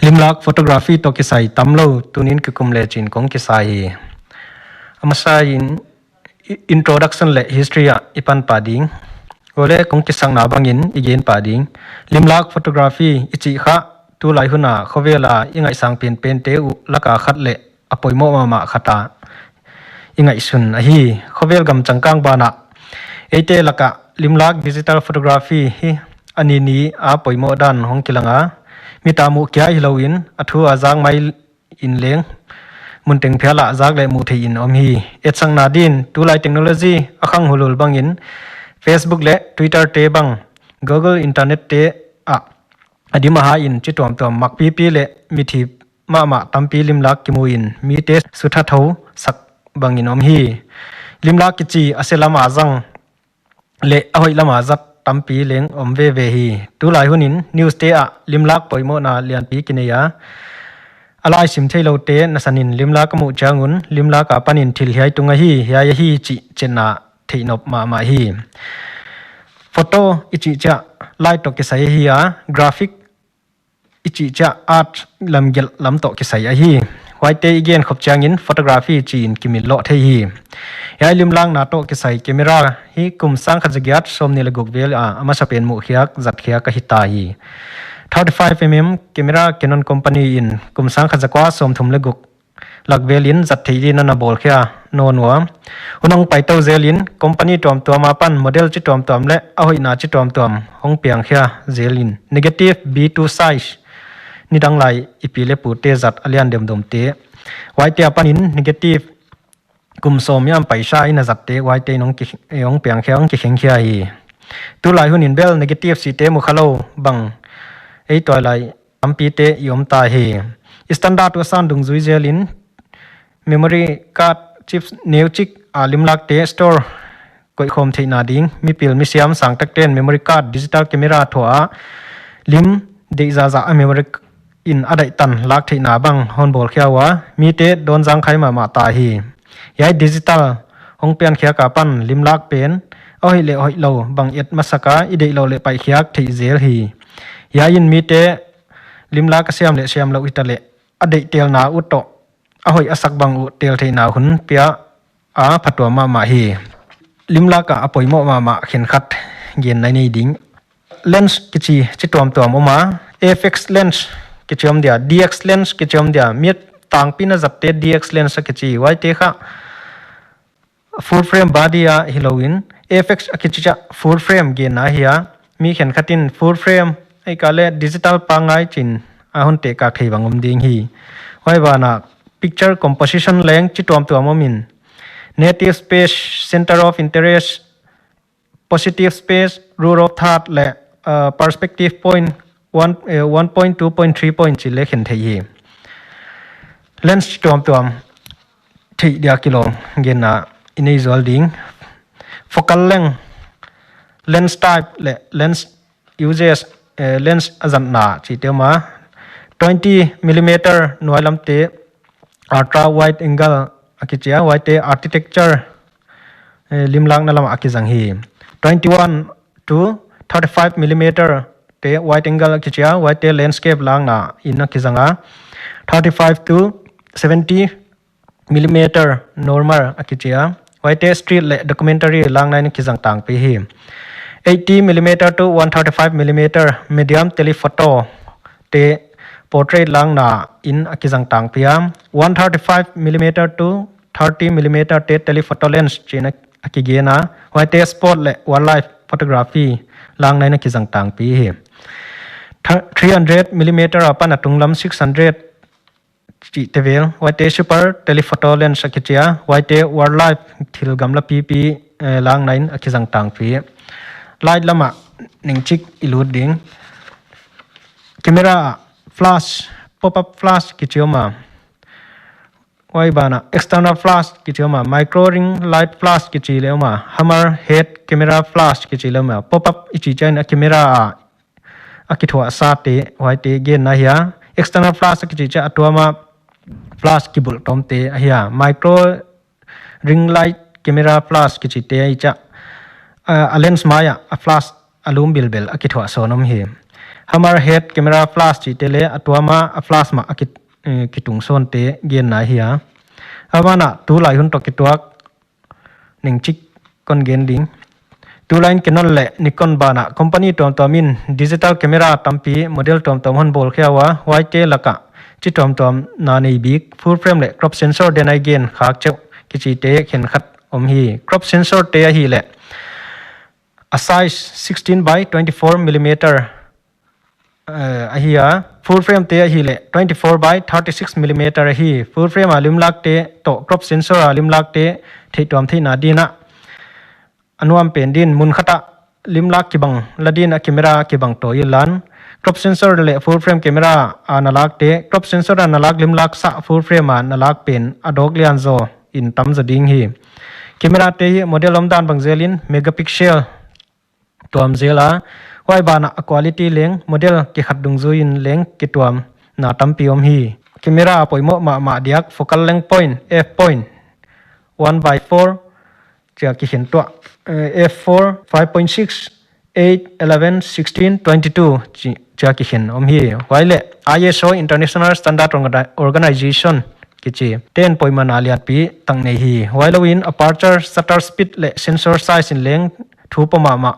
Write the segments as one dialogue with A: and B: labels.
A: limlak photography to kisai tamlo tunin kikum le chin kong kisai amasa in introduction le history a ipan pading gole kong kisang na bangin igen pading limlak photography ichi kha tu lai huna khowela ingai sang pen te u laka khat le apoimo mama khata ingai sun hi khovel gam changkang bana ete laka limlak digital photography hi anini a poimo dan hong kilanga mitamu kya hiloin athu azang mai in leng munteng phela azak le mu the in om hi etsang nadin tulai technology akhang hulul bangin Facebook le Twitter te bang Google internet te a adima ha in chitom tom mak pi le mithi ma tampi limlak kimuin mi te sutha tho sak bangin om hi limlak kichi aselama azang le ahoi lama zat tampi leng om ve hi tulai hunin news te a limlak poimo na lian pi kineya alai sim thailo te nasanin limlak mu changun limlak a panin thil hiai tunga hi ya hi chi chena theinop ma hi photo ichi cha light to ke sai hi a graphic ichi cha art lamgel lam to ke sai hi white again khop changin photography chin kimil lo the hi ya limlang na to ke sai camera hi kum sang khajagyat somni legok vel a ama sapen mu khiak zat khia ka hita hi 35mm camera Canon company in kum sang khajakwa som thum legok lakvelin zat theidin na bol khia nonwa unang paito zelin company tom mapan model chi tom le ahoi na chi tom hong piang khia zelin negative b2 size nidang lai ipile pu te zat alian dem dom te white apanin negative kum som yam paisa ina zat te white nong ki yong piang khang ki kheng khia hi tu lai hunin bel negative si te mu khalo bang ei toy lai ampi te yom ta hi standard wa san dung zui zelin memory card chips new chip limlak te store koi khom theina ding mi pil mi siam sang tak ten memory card digital camera thoa lim de za memory in adai tan lak theina bang hon bol khiawa mi te don jang khai ma ta hi yai digital hong pian khia ka pan limlak pen oi le oi lo bang et masaka ide lo le pai khiak thei zel hi yain mi te limlak siam lo itale adai tel na uto ahoi asak bang u tel theina hun pia a phatwa ma hi limlaka apoimo ma khen khat gen nai nei ding lens kichi chitom oma fx lens kichom dia dx lens kichom dia miet tang pina zatte dx lens kichi wai te kha full frame body a hiloin fx kichicha full frame gen na hiya mi khen khatin full frame ai kale digital pangai chin ahun te ka thei bangom ding hi wai bana picture composition leng chitom amomin native space center of interest positive space rule of thought le perspective point 1.2.3 point chi le khen thei hi lens chitom thei dia kilo gena inei zol ding focal length lens type le lens uses lens azan na chi te ma 20 mm noilam te ultra wide angle akichia wide architecture limlang nalam akizang hi 21 to 35 mm te wide angle akichia wide landscape lang na in akizanga 35 to 70 mm normal akichia wide street le documentary lang na akizang tang pe hi 80 mm to 135 mm medium telephoto te portrait lang na in akizang tang pia 135 mm to 30 mm te telephoto lens china akigena white sport le wildlife photography lang na akizang tang pi hi 300 mm apan atunglam 600 chi tevel white super telephoto lens akichia white wildlife thil gamla pi lang nine akizang tang pi light lama ningchik iluding camera flash pop-up flash kichioma wai bana external flash kichioma micro ring light flash kichilema hammer head camera flash kichilema pop-up ichi chain camera akithwa sate waite gen na hia external flash kichicha atwama flash kibul tomte hia micro ring light camera flash kichite icha a lens maya a flash alum bilbel akithwa sonom hi hammerhead camera flash chi tele atwama a flash ma akit kitung son te gen na hi a awana tu lai hun to kitwak ning chik kon gen ding tu line Canon le Nikon bana company tom tomin digital camera tampi model tom tom hon bol khawa YK laka chi tom tom na nei big full frame le crop sensor den again khak cheu kichi te khen khat om hi crop sensor te hi le a size 16 by 24 millimeter ahia full frame te hi le 24 by 36 millimeter hi full frame alim lak te to crop sensor alim lak te thei tom thei na dina anuam pen din mun khata lim lak ki bang ladin a camera ki bang to yilan crop sensor le full frame camera analog te crop sensor analog lim lak sa full frame analog pen adok lian zo in tam za ding hi camera te hi model om dan bang zelin megapixel tuam zela wai bana quality leng model ki khat dung zuin leng ki tuam na tampi om hi camera poimo ma diak focal length point f point 1/4 cha ki hen to f4 5.6 8 11 16 22 cha ki hen om hi waile ISO international standard organization kichi 10 poima na liat pi tang nei hi wailowin aperture shutter speed le sensor size in leng thu pama ma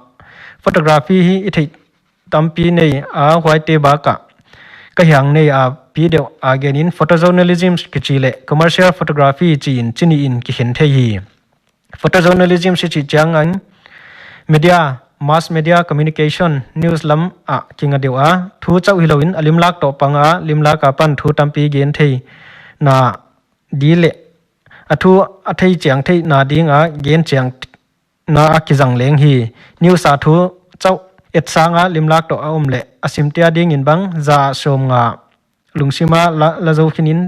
A: photography hi ithei tampi nei a white ba ka hyang nei a video again in photojournalism kichi le commercial photography chi in chini in ki hen thei hi photojournalism si chi chang an media mass media communication news lam a kinga dewa thu chau hiloin alim lak to panga lim lak ka pan thu tampi gen thei na dile athu athei chang thei na ding a gen chang na akizang leng hi news a thu chau et sanga lim lak to om le asim tia ding in bang za som nga lungsima la zo khinin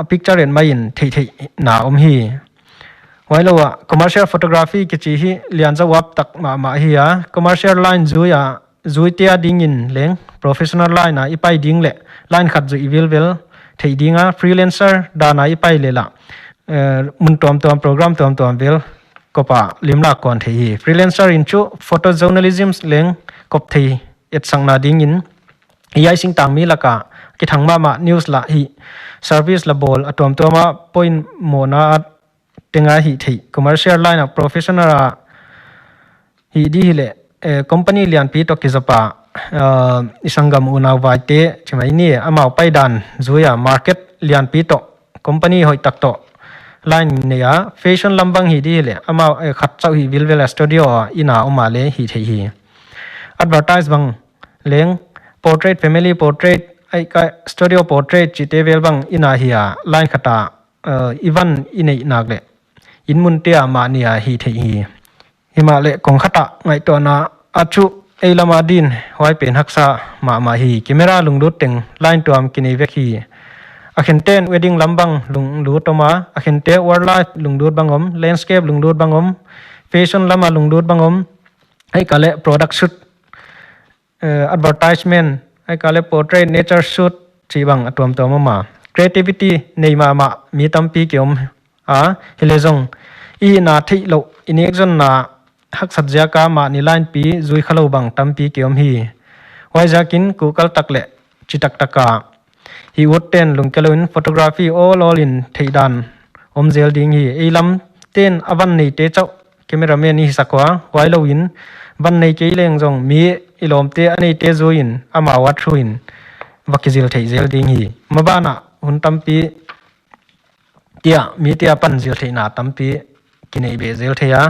A: a picture en mai in thei na om hi wailowa commercial photography ki chi hi lian jawap tak ma hi a commercial line zuitia ding in leng professional line a ipai ding le line khat zu ivel thei dinga freelancer dana ipai le la mun tom program tom vel kopa limla kon thei hi freelancer in chu photojournalism leng kop thei et sangna ding in ai sing tang mi laka ki thangma ma news la hi service la bol atom toma point mona tenga hi thei commercial line of professional hi di le company lian pi to kizapa isangam una waite chimai ni amau paidan zuya market lian pi to company hoi tak to line ne ya fashion lambang hi di le amau khat chau hi vilvel studio ina umale hi thei hi advertise bang leng portrait family portrait ai ka studio portrait chi te vel bang ina hi ya line khata even inei nak le inmun te ama nia hi thei hi himale kong khata ngai to na achu eilama din hoi pen haksa ma hi camera lunglut teng line tuam kini vek hi akhenten wedding lambang lunglut toma akhente wildlife lunglut bangom landscape lunglut bangom fashion lama lunglut bangom ai kale product shoot advertisement ai kale portrait nature shoot chi bang atom toma ma creativity nei ma mi tampi kiom a hilezong i na thei lo inexon na hak satja ka ma ni line pi zui khalo bang tampi kiom hi waijakin kukal takle chitak taka hi woten lungkelun photography all in theidan omzel ding hi eilam ten avan nei te chau cameraman ni sakwa wailowin ban nei ke leng jong mi ilom te anei te zuin ama watruin vakizil theizel ding hi mabana hun tampi tia mi tia pan zil theina tampi kinei be zel theya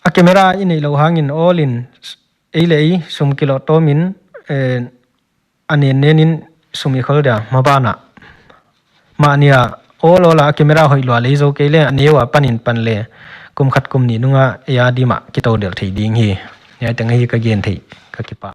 A: a camera inei lo hangin all in eilei sum kilo tomin anen nenin sumi kholda mabana mania all ola camera hoilo le zo kele anewa panin panle kum khat kum ni nunga ya dima ki to del thei ding hi ya tang hi ka gen thei ka ki pa